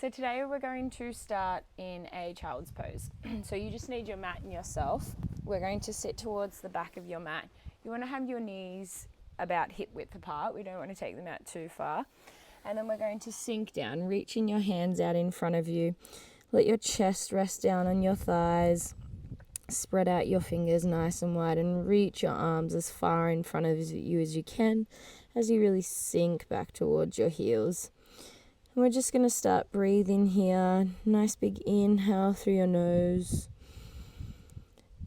So today we're going to start in a child's pose. So you just need your mat and yourself. We're going to sit towards the back of your mat. You want to have your knees about hip width apart. We don't want to take them out too far. And then we're going to sink down, reaching your hands out in front of you. Let your chest rest down on your thighs. Spread out your fingers nice and wide and reach your arms as far in front of you as you can as you really sink back towards your heels. And we're just going to start breathing here. Nice big inhale through your nose.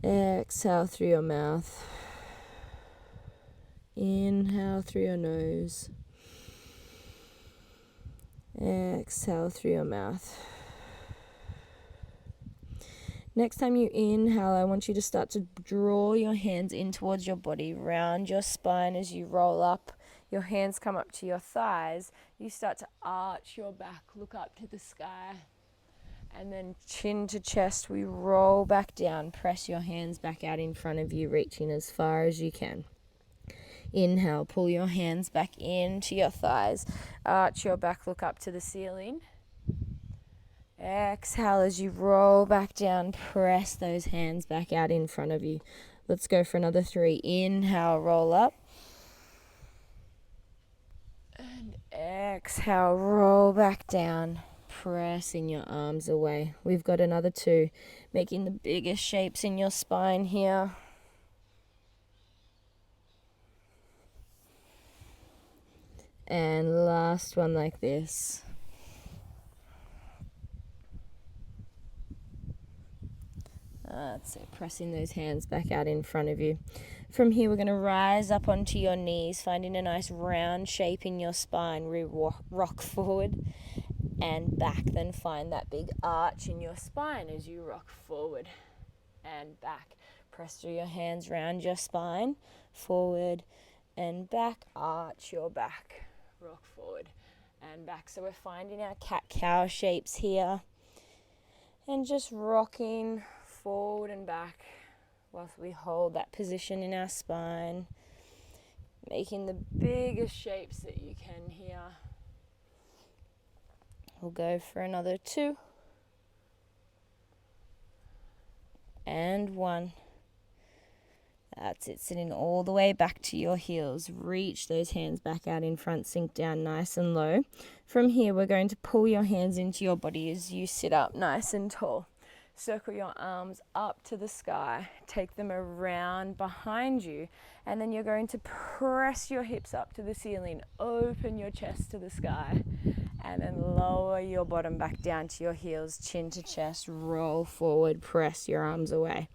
Exhale through your mouth. Inhale through your nose. Exhale through your mouth. Next time you inhale, I want you to start to draw your hands in towards your body, round your spine as you roll up. Your hands come up to your thighs. You start to arch your back, look up to the sky. And then chin to chest, we roll back down. Press your hands back out in front of you, reaching as far as you can. Inhale, pull your hands back into your thighs. Arch your back, look up to the ceiling. Exhale as you roll back down. Press those hands back out in front of you. Let's go for another 3. Inhale, roll up. And exhale, roll back down. Pressing your arms away. We've got another 2. Making the biggest shapes in your spine here. And last one like this. That's it, pressing those hands back out in front of you. From here, we're going to rise up onto your knees, finding a nice round shape in your spine. We rock forward and back, then find that big arch in your spine as you rock forward and back. Press through your hands round your spine, forward and back, arch your back, rock forward and back. So we're finding our cat-cow shapes here and just rocking forward and back whilst we hold that position in our spine, making the biggest shapes that you can here. We'll go for another 2 and 1. That's it, sitting all the way back to your heels. Reach those hands back out in front, sink down nice and low. From here, we're going to pull your hands into your body as you sit up nice and tall. Circle your arms up to the sky, take them around behind you, and then you're going to press your hips up to the ceiling, open your chest to the sky, and then lower your bottom back down to your heels, chin to chest, roll forward, press your arms away.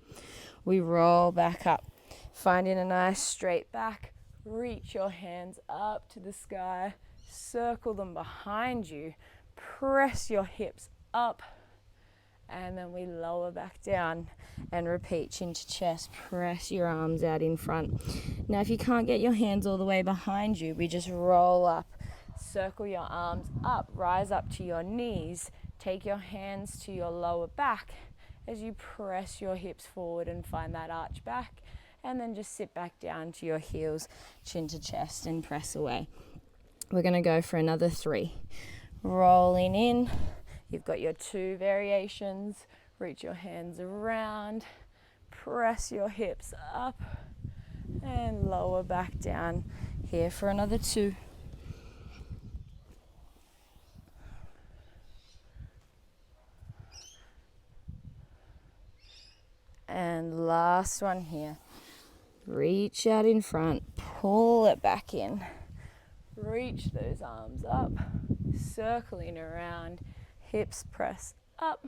We roll back up, finding a nice straight back, reach your hands up to the sky, circle them behind you, press your hips up, and then we lower back down and repeat, chin to chest, press your arms out in front. Now if you can't get your hands all the way behind you, we just roll up, circle your arms up, rise up to your knees, take your hands to your lower back as you press your hips forward and find that arch back, and then just sit back down to your heels, chin to chest, and press away. We're going to go for another 3. Rolling in. You've got your 2 variations. Reach your hands around, press your hips up, and lower back down. Here for another 2. And last one here. Reach out in front, pull it back in. Reach those arms up, circling around, hips press up,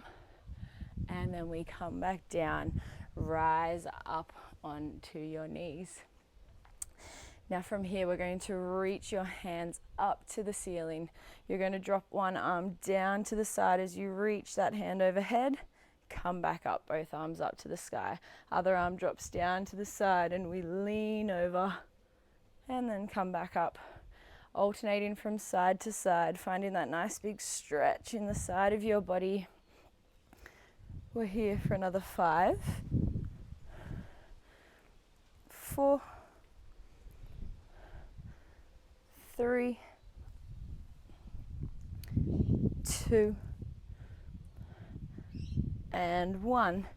and then we come back down, rise up onto your knees. Now from here, we're going to reach your hands up to the ceiling. You're going to drop one arm down to the side as you reach that hand overhead. Come back up, both arms up to the sky. Other arm drops down to the side and we lean over and then come back up. Alternating from side to side, finding that nice big stretch in the side of your body. We're here for another 5, 4, 3, 2, and 1.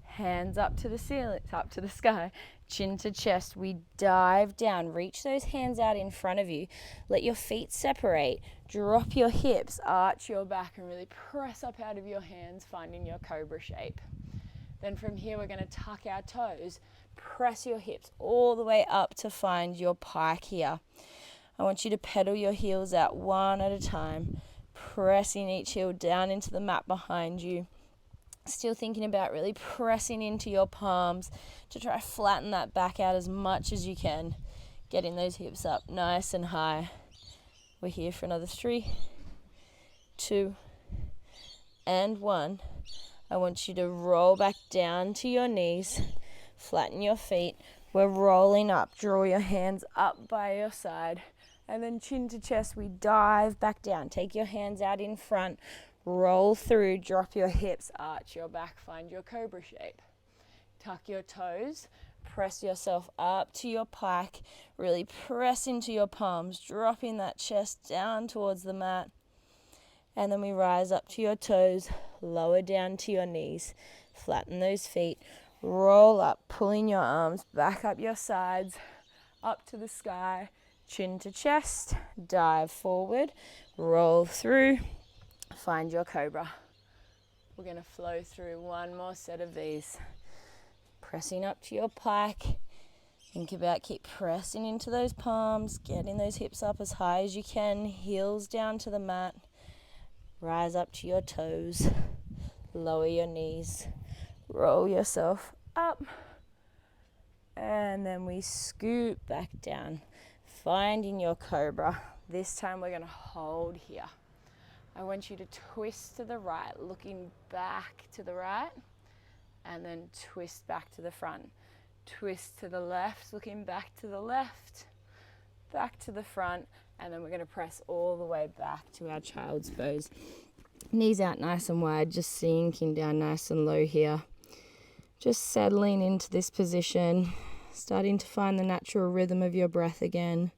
Hands up to the ceiling, up to the sky, chin to chest. We dive down. Reach those hands out in front of you. Let your feet separate. Drop your hips, arch your back, and really press up out of your hands, finding your cobra shape. Then from here, we're going to tuck our toes. Press your hips all the way up to find your pike here. I want you to pedal your heels out one at a time, pressing each heel down into the mat behind you. Still thinking about really pressing into your palms to try to flatten that back out as much as you can. Getting those hips up nice and high. We're here for another 3, 2, and 1. I want you to roll back down to your knees. Flatten your feet. We're rolling up. Draw your hands up by your side. And then chin to chest, we dive back down. Take your hands out in front. Roll through, drop your hips, arch your back, find your cobra shape. Tuck your toes, press yourself up to your pike, really press into your palms, dropping that chest down towards the mat. And then we rise up to your toes, lower down to your knees, flatten those feet, roll up, pulling your arms back up your sides, up to the sky, chin to chest, dive forward, roll through. Find your cobra. We're going to flow through one more set of these. Pressing up to your pike. Think about keep pressing into those palms, getting those hips up as high as you can, heels down to the mat. Rise up to your toes. Lower your knees. Roll yourself up. And then we scoop back down, finding your cobra. This time we're going to hold here. I want you to twist to the right, looking back to the right, and then twist back to the front. Twist to the left, looking back to the left, back to the front, and then we're going to press all the way back to our child's pose. Knees out nice and wide, just sinking down nice and low here. Just settling into this position, starting to find the natural rhythm of your breath again.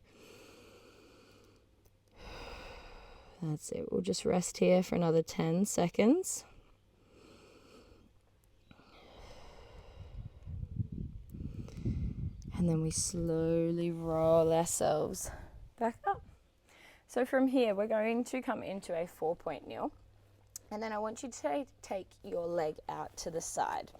That's it. We'll just rest here for another 10 seconds. And then we slowly roll ourselves back up. So from here, we're going to come into a 4-point kneel. And then I want you to take your leg out to the side.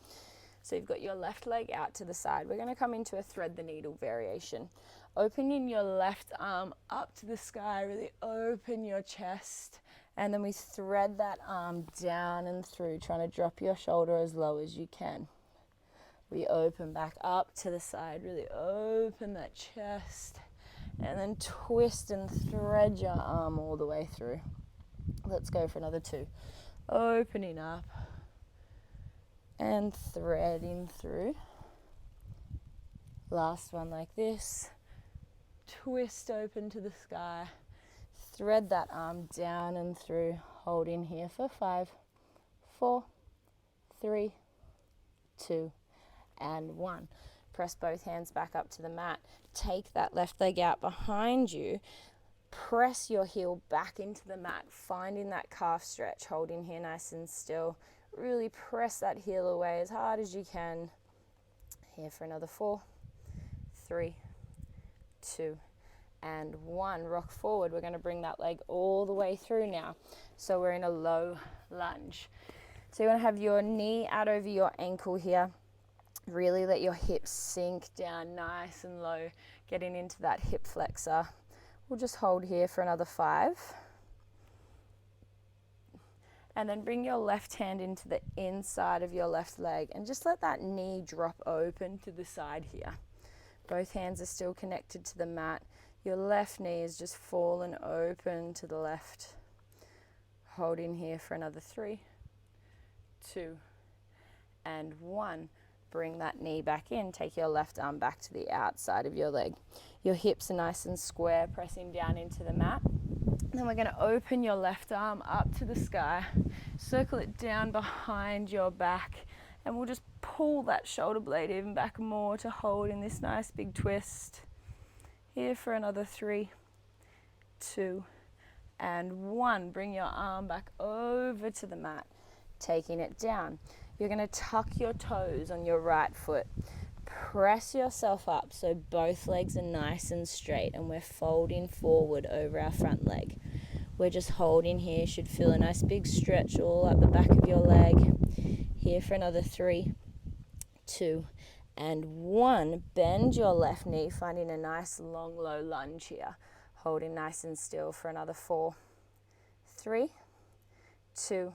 So you've got your left leg out to the side. We're going to come into a thread the needle variation. Opening your left arm up to the sky, really open your chest. And then we thread that arm down and through, trying to drop your shoulder as low as you can. We open back up to the side, really open that chest. And then twist and thread your arm all the way through. Let's go for another 2. Opening up and threading through. Last one like this. Twist open to the sky, thread that arm down and through, holding here for 5, 4, 3, 2, and 1. Press both hands back up to the mat. Take that left leg out behind you. Press your heel back into the mat, finding that calf stretch, holding here nice and still. Really press that heel away as hard as you can. Here for another 4, 3, 2, and 1. Rock forward. We're going to bring that leg all the way through now. So we're in a low lunge. So you want to have your knee out over your ankle here. Really let your hips sink down nice and low, getting into that hip flexor. We'll just hold here for another 5. And then bring your left hand into the inside of your left leg and just let that knee drop open to the side here. Both hands are still connected to the mat. Your left knee is just fallen open to the left. Holding here for another 3, 2, and 1. Bring that knee back in. Take your left arm back to the outside of your leg. Your hips are nice and square, pressing down into the mat. Then we're going to open your left arm up to the sky. Circle it down behind your back. And we'll just pull that shoulder blade even back more to hold in this nice big twist. Here for another 3, 2, and 1. Bring your arm back over to the mat, taking it down. You're going to tuck your toes on your right foot. Press yourself up so both legs are nice and straight, and we're folding forward over our front leg. We're just holding here. Should feel a nice big stretch all up the back of your leg. Here for another 3, 2, and 1. Bend your left knee, finding a nice long low lunge here. Holding nice and still for another 4, 3, 2,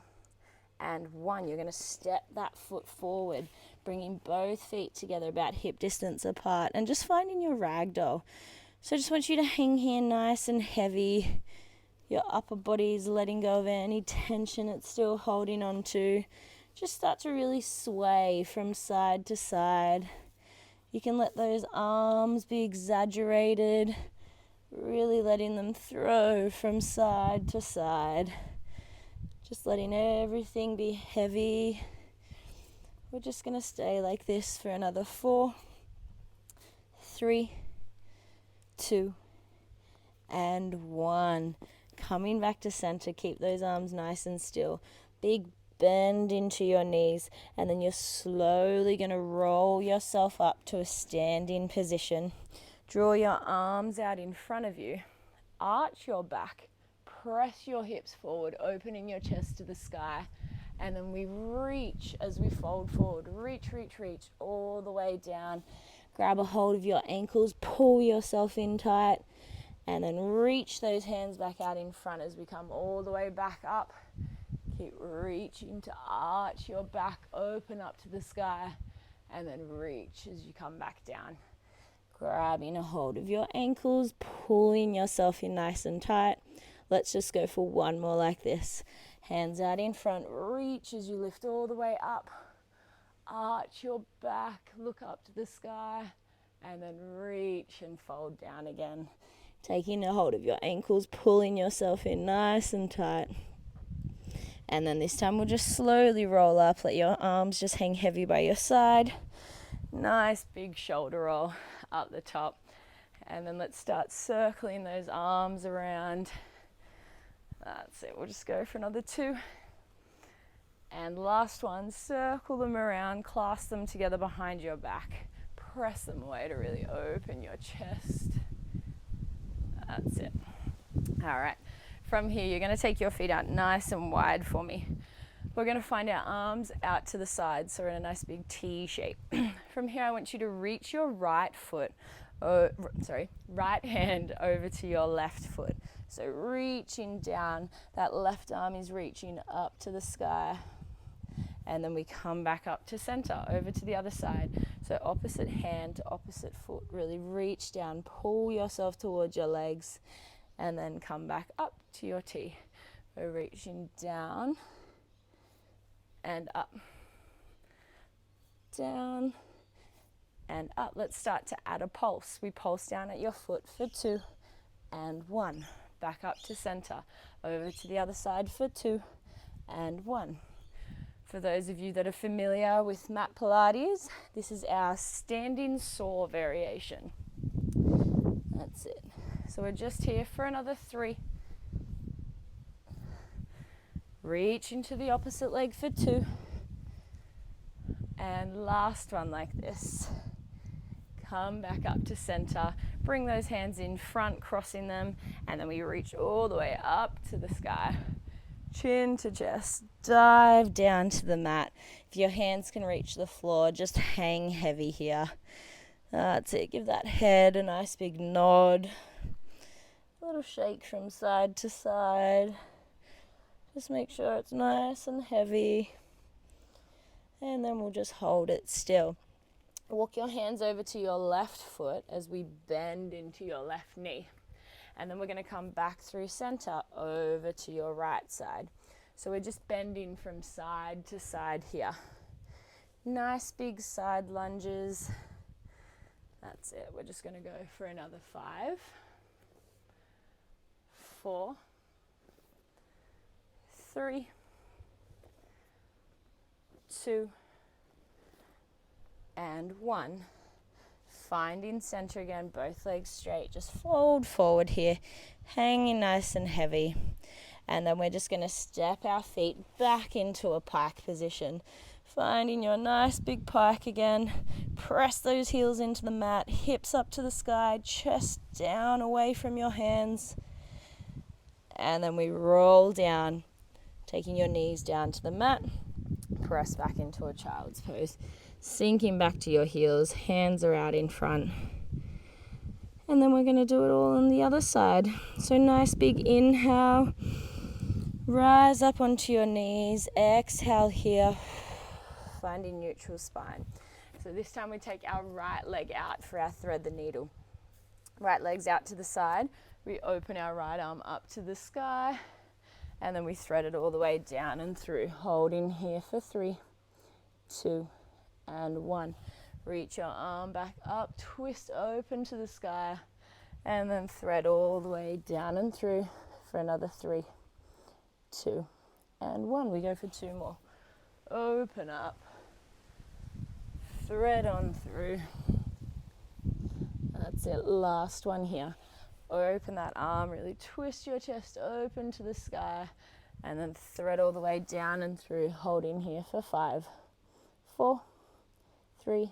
and 1. You're going to step that foot forward, bringing both feet together about hip distance apart, and just finding your ragdoll. So I just want you to hang here nice and heavy. Your upper body is letting go of any tension it's still holding on to. Just start to really sway from side to side. You can let those arms be exaggerated, really letting them throw from side to side. Just letting everything be heavy. We're just going to stay like this for another 4, 3, 2, and 1. Coming back to center, keep those arms nice and still. Big bend into your knees, and then you're slowly going to roll yourself up to a standing position. Draw your arms out in front of you. Arch your back. Press your hips forward, opening your chest to the sky. And then we reach as we fold forward. Reach, reach, reach all the way down. Grab a hold of your ankles, pull yourself in tight, and then reach those hands back out in front as we come all the way back up. Keep reaching to arch your back, open up to the sky, and then reach as you come back down. Grabbing a hold of your ankles, pulling yourself in nice and tight. Let's just go for one more like this. Hands out in front, reach as you lift all the way up. Arch your back, look up to the sky, and then reach and fold down again. Taking a hold of your ankles, pulling yourself in nice and tight. And then this time we'll just slowly roll up, let your arms just hang heavy by your side. Nice big shoulder roll up the top. And then let's start circling those arms around. That's it, we'll just go for another 2. And last one, circle them around, clasp them together behind your back. Press them away to really open your chest. That's it. All right, from here you're going to take your feet out nice and wide for me. We're going to find our arms out to the side, so we're in a nice big T shape. From here I want you to reach your right hand over to your left foot. So reaching down, that left arm is reaching up to the sky. And then we come back up to center, over to the other side. So opposite hand to opposite foot, really reach down, pull yourself towards your legs, and then come back up to your T. We're reaching down and up, down and up. Let's start to add a pulse. We pulse down at your foot for 2 and 1. Back up to center, over to the other side for 2 and 1. For those of you that are familiar with mat Pilates, this is our standing saw variation. That's it. So we're just here for another 3. Reach into the opposite leg for 2. And last one like this. Come back up to center. Bring those hands in front, crossing them, and then we reach all the way up to the sky. Chin to chest, dive down to the mat. If your hands can reach the floor, just hang heavy here. That's it, give that head a nice big nod. A little shake from side to side. Just make sure it's nice and heavy. And then we'll just hold it still. Walk your hands over to your left foot as we bend into your left knee. And then we're going to come back through center over to your right side. So we're just bending from side to side here. Nice big side lunges. That's it. We're just going to go for another 5, 4, 3, 2, and 1. Finding center again, both legs straight. Just fold forward here, hanging nice and heavy. And then we're just going to step our feet back into a pike position. Finding your nice big pike again. Press those heels into the mat, hips up to the sky, chest down away from your hands. And then we roll down, taking your knees down to the mat. Press back into a child's pose. Sinking back to your heels, hands are out in front. And then we're going to do it all on the other side. So nice big inhale. Rise up onto your knees. Exhale here. Finding neutral spine. So this time we take our right leg out for our thread the needle. Right leg's out to the side. We open our right arm up to the sky. And then we thread it all the way down and through. Holding here for 3, 2, and 1. Reach your arm back up, twist open to the sky, and then thread all the way down and through for another 3, 2, and 1. We go for 2 more. Open up, thread on through. That's it, last one here. Open that arm, really twist your chest open to the sky, and then thread all the way down and through, holding here for 5, 4, 3,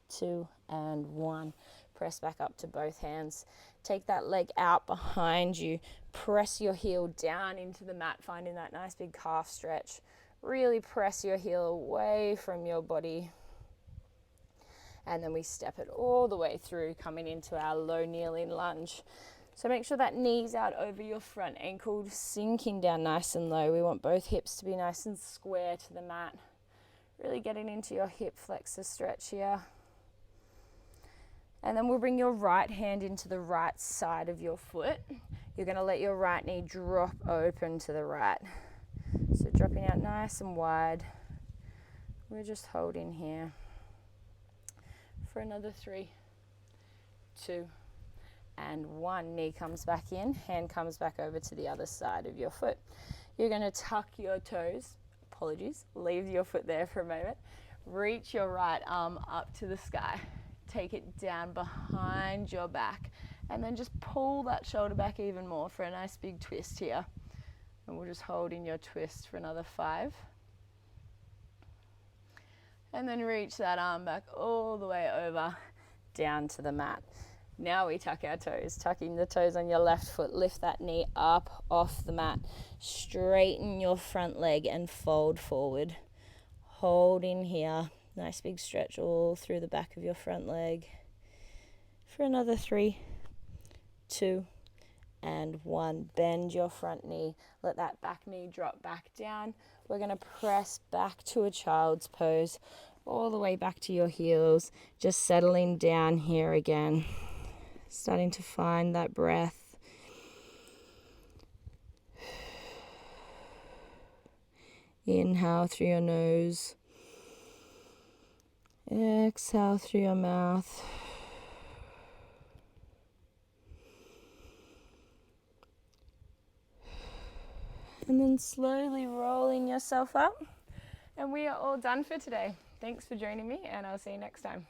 2, and 1. Press back up to both hands. Take that leg out behind you. Press your heel down into the mat, finding that nice big calf stretch. Really press your heel away from your body. And then we step it all the way through, coming into our low kneeling lunge. So make sure that knee's out over your front ankle, sinking down nice and low. We want both hips to be nice and square to the mat. Really getting into your hip flexor stretch here. And then we'll bring your right hand into the right side of your foot. You're going to let your right knee drop open to the right. So dropping out nice and wide. We're just holding here for another 3, 2, and 1. Knee comes back in, hand comes back over to the other side of your foot. You're going to tuck your toes. Apologies, leave your foot there for a moment. Reach your right arm up to the sky. Take it down behind your back, and then just pull that shoulder back even more for a nice big twist here. And we'll just hold in your twist for another 5. And then reach that arm back all the way over, down to the mat. Now we tuck our toes, tucking the toes on your left foot. Lift that knee up off the mat. Straighten your front leg and fold forward. Hold in here. Nice big stretch all through the back of your front leg. For another 3, 2, and 1. Bend your front knee. Let that back knee drop back down. We're going to press back to a child's pose, all the way back to your heels. Just settling down here again. Starting to find that breath. Inhale through your nose. Exhale through your mouth. And then slowly rolling yourself up. And we are all done for today. Thanks for joining me, and I'll see you next time.